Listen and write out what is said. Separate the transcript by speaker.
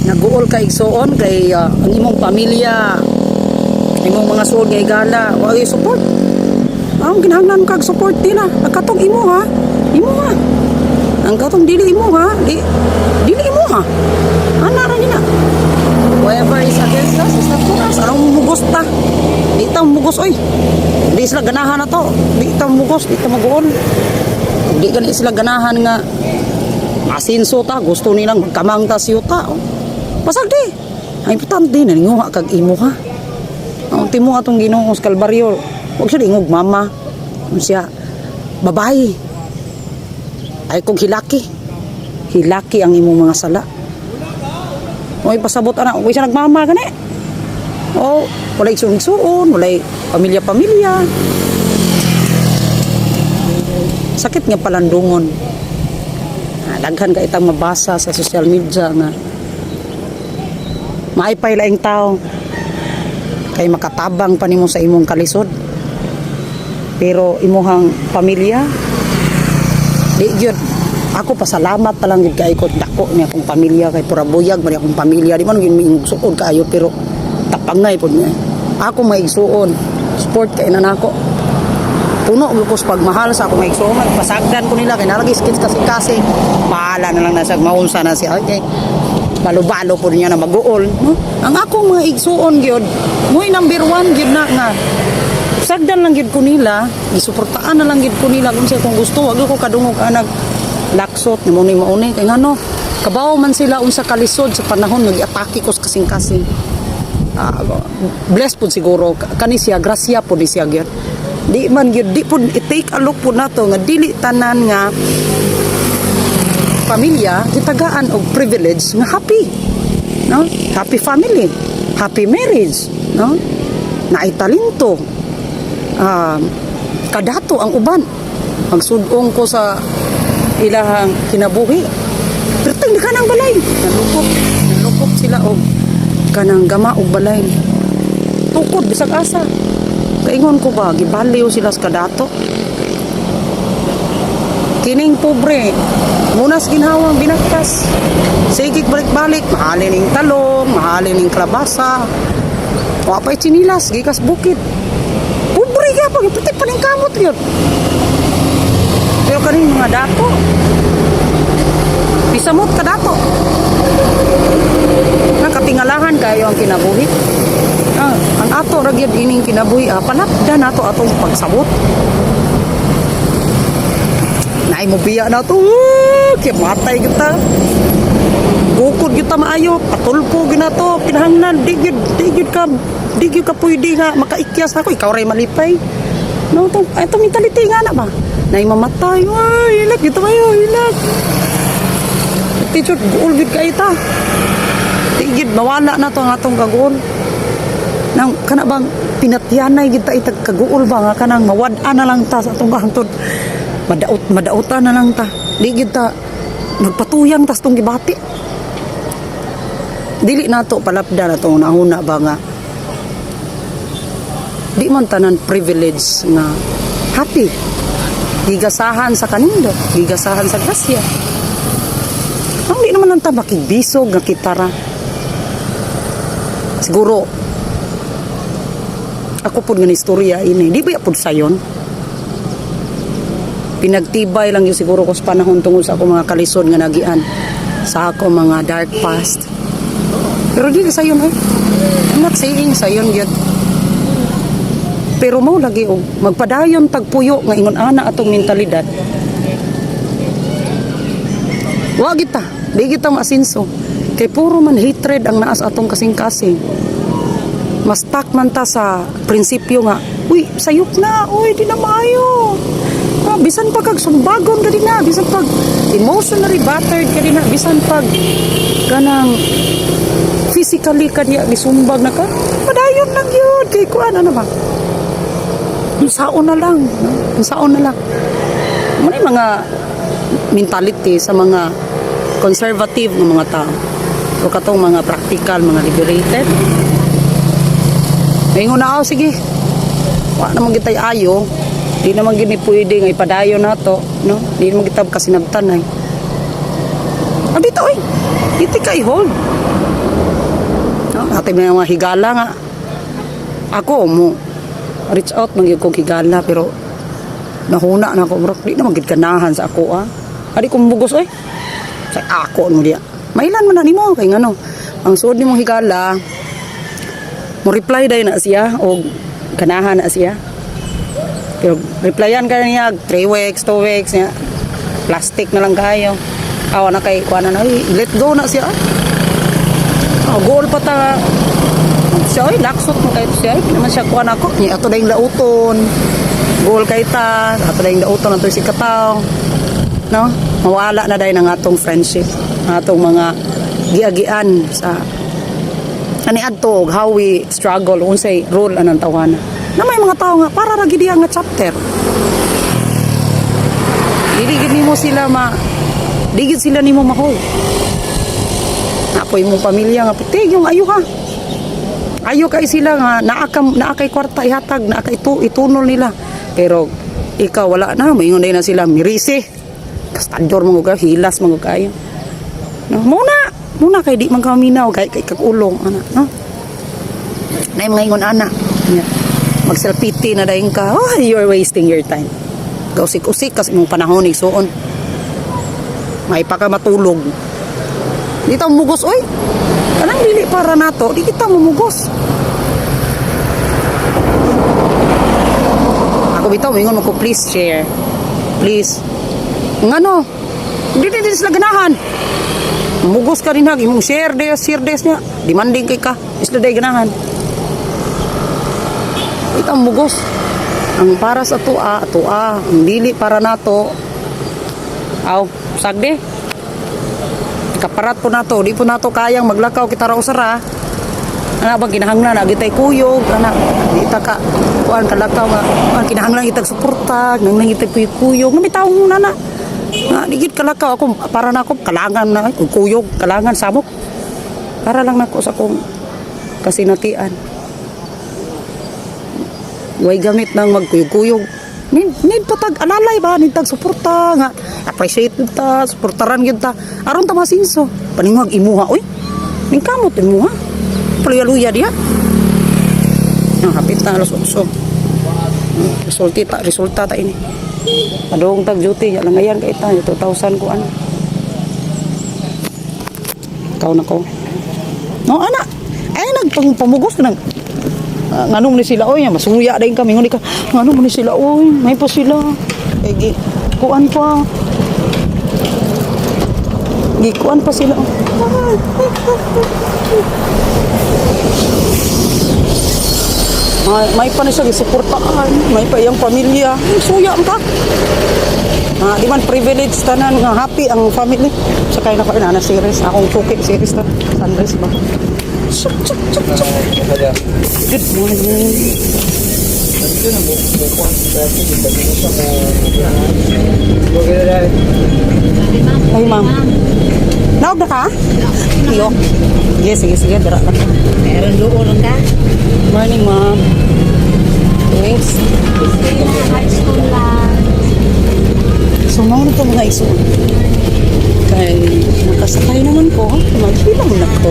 Speaker 1: naguol ka igsuon kay ang imong pamilya, imong mga suod nga igala, wa gyud support. Ang kinahanglan kag support nila. Ang imo ha. Imo ha. Ang katong dili imo ha. Dili imo ha. Ana ra nila. Whoever is against us is not for us. Anong mugos ta? Di ta mugos oy. Di sila ganahan na to. Di ta mugos, di ta maguol. Di gani sila ganahan nga asinso ta, gusto nilang magkamang ta siyo ta. Pasag di. Ang importante na ninguha kag imo ha. Ang timo atong Ginoo sa Kalbaryo. Huwag siya ingog mama. Huwag siya babae. Ay kung hilaki. Hilaki ang imong mga sala. Huwag pasabot anak. Huwag siya nagmama gani. O, walay igsuon-igsuon. Walay pamilya-pamilya. Sakit nga palandungon. Daghan ka itang mabasa sa social media nga maipay laing tao kay makatabang pa nimo sa imong kalisod. Pero imuhang pamilya di gyud ako pasalamat pa lang gyud kay ko dako ni akong pamilya kay pura buyag man akong pamilya di man gyud miingog suod kaayo pero tapangay pod niya ako maigsuon support kay nanako puno gyud sa pagmahal sa akong maigsuon pasagdan ko nila kay nalagi skits kasi bahala na lang nasag maunsa na siya okay balo-balo po niya na mag-uol no? Ang akong mga igsuon gyud mo'y number 1 gyud na nga sagdan lang gyud ko nila gisuportaan na lang gyud ko nila kung siya kung gusto wag ko kadungog anag laksot ni mo ni mauni kay ngano kabaw man sila unsa kalisod sa panahon nag-atake ko sa kasing-kasing blessed po siguro kani siya grasya po ni siya gyud di man gyud di po i-take a look po nato nga dili tanan nga pamilya gitagaan og privilege nga happy no happy family happy marriage no naay talento kadato ang uban magsudong ko sa ilahang kinabuhi pero tingnan ka ng balay nalukop sila og kanang gama og balay tukod bisag asa kaingon ko ba gibaliw sila sa kadato kining pobre munas ginhawang binaktas sigig balik-balik mahalin ning talong mahalin ning klabasa wapay chinilas gikas bukid pobre ka pag iputik pa ning kamot yun pero kaning mga dato bisamot ka dato nakatingalahan kayo ang kinabuhi ang ato ragyod ining kinabuhi panapda nato atong pagsabot naay mo biya na to kaya matay kita bukod kita maayo patulpo ginato kinahanglan di gyud ka pwede nga makaikyas ako ikaw ray malipay no to ito mentality nga na ba naay mamatay ay ilag gito mayo ilag teacher goal gid kay ta di gyud mawala na to ang atong kagool nang kana bang pinatyanay gid ta itag kagool ba nga kanang mawad-an na lang ta sa atong hangtod madautan na lang ta di gyud ta nagpatuyang tas tong gibati dili nato palapda na tong nahuna ba nga di man tanan privilege nga happy gigasahan sa kanindot gigasahan sa grasya ang di naman lang ta makigbisog nga kitara siguro ako pud nga istorya ini di ba pud sayon pinagtibay lang yung siguro ko sa panahon tungod sa ako mga kalisod nga nagian sa ako mga dark past pero di sa yun I'm not saying sa yun yun pero mo lagi magpadayon tagpuyo nga ingon ana atong mentalidad wag kita di kita maasinso kay puro man hatred ang naas atong kasing-kasing mas tak man ta sa prinsipyo nga uy sayop na uy di na maayo bisan pag sumbagon ka din na bisan pag emotionally battered ka din na bisan pag kanang physically ka diya gisumbag na ka padayon lang yun kay kuan ano ba saon na lang may mga mentality sa mga conservative ng mga tao o katong mga practical mga liberated ngayon na sige wala naman kitay ayo di naman gini pwede nga ipadayon nato no di naman kita kasinabtan ay dito Iti ka i-hold. No, ate may mga higala nga. Ako mo reach out man gyud kog higala pero nahuna na ako bro. Di na magid ganahan sa ako ah. Adi ko mubugos oy. Sa ako mo diya. Mailan man na nimo kay ngano. Ang suod nimo higala mo reply day na siya o ganahan na siya. Pero replyan ka niya 3 weeks, 2 weeks niya. Plastic na lang kayo. Awa na kay kuha na let go na siya. Goal pa ta. Siya ay laksot mo kahit siya. Hindi naman siya kuha na ako. Ato na yung lauton. Goal kay ta. Ato na yung lauton na ito si Kataw. No? Mawala na dahil ng atong friendship. Atong mga giagian sa aniad to how we struggle unsay role anang tawana na may mga tao nga para ra gid nga chapter dili gid nimo sila digid sila nimo mahol apoy mo pamilya nga putig yung ayo ha ayo kay sila nga naa kay kwarta ihatag naa kay itunol nila pero ikaw wala na moingon na sila mirisi kastador mo ka hilas mo kayo no muna kay di man kaminaw kay kagulong ana no nay mga ingon ana magselfie na dayon ka oh you're wasting your time gausik-usik kasi mong panahon igsuon may pa ka matulog di ta mugos oy kanang dili para nato di kita mumugos ako bitaw ingon mo ko please share please ngano di sila ganahan mugos ka rin hag imong share des niya demanding kay ka isla day ganahan ito mugos ang para sa tua ang dili para nato aw sagde kaparat po nato di po nato kayang maglakaw kita ra usara ana bang kinahanglan na gitay kuyog ana di ta ka kuan kalakaw nga kinahanglan itag suporta nang itag kuyog na bitaw nana nga digit kalakaw ako para na ako kalangan na kuyog kalangan samok para lang nako sa akong kasinatian way gamit nang magkuyog-kuyog need patag alalay ba need tag suporta nga appreciate ta suportaran gyud ta aron ta masinso paningog imuha oy ning kamot imuha paluya-luya diha hapit na alas 8 resulta ta ini padung tag duty lang ayan kay ta 2000 ko ano ikaw na ko no ana ay nagpamugos nang nganong ni sila oy masuya dayon kami ngon ka nganong ni sila oy may pa sila gi kuan pa sila may pa na siya gisuportaan may pa iyang pamilya suya ka di man privilege tanan nga happy ang family sa kay na na series akong suki series ta sunrise ba good morning ay ma'am naog na ka? iyo sige dara ka meron doon ka morning ma'am thanks so mga ito mga isuon kay nakasakay naman ko maghilong na ko